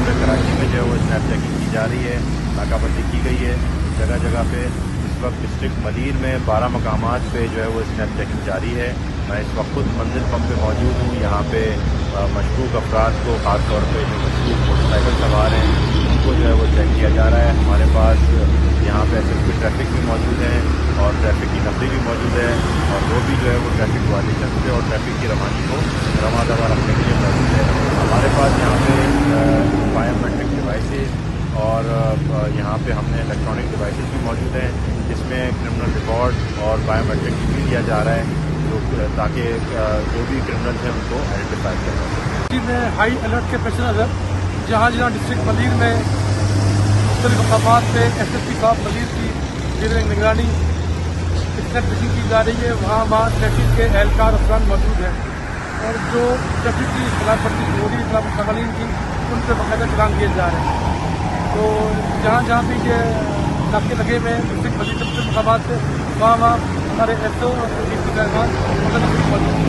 पूरे कराची में जो है वो स्नैप चेकिंग की जा रही है, नाकाबंदी की गई है जगह जगह पे। इस वक्त डिस्ट्रिक्ट मलीर में 12 मकामात पे जो है वो स्नैप चेकिंग जारी है। मैं इस वक्त खुद मंजिल पंप पे मौजूद हूँ। यहाँ पे मशकूक अफराद को, ख़ास तौर पे जो मशकूक मोटरसाइकिल सवार हैं, उनको जो है वो चेक किया जा रहा है। हमारे पास यहाँ पे SSP ट्रैफिक भी मौजूद है और ट्रैफिक की नफरी भी मौजूद है, और वो भी जो है वो ट्रैफिक वायलेशन से और ट्रैफिक की रवानी को रवा दवा रखने के लिए मौजूद है। हमारे पास यहाँ पे बायोमेट्रिक डिवाइसेस और यहाँ पे हमने इलेक्ट्रॉनिक डिवाइसेस भी मौजूद हैं, जिसमें क्रिमिनल रिकॉर्ड और बायोमेट्रिक भी लिया जा रहा है, ताकि जो भी क्रिमिनल्स हैं उनको आइडेंटिफाई किया जा सके। में हाई अलर्ट के पेश नज़र जहाँ जहाँ डिस्ट्रिक्ट मलीर में मुख्तलिफ मकामात पे SSP साहब मलीर की जेर निगरानी स्नैप चेकिंग की जा रही है। वहाँ ट्रैफिक के एहलकार अफरान मौजूद हैं और जो ट्रैफिक की खिलाफ वर्जी हो रही है ट्रैफिक कवानीन की, उन पर बाकायदा चलान दिए जा रहे हैं। तो जहाँ जहाँ भी ये नाके लगे हुए हैं डिस्ट्रिक्ट मलीर के मुकामात से, वहाँ हमारे SO और DP रहमान मौजूद हैं।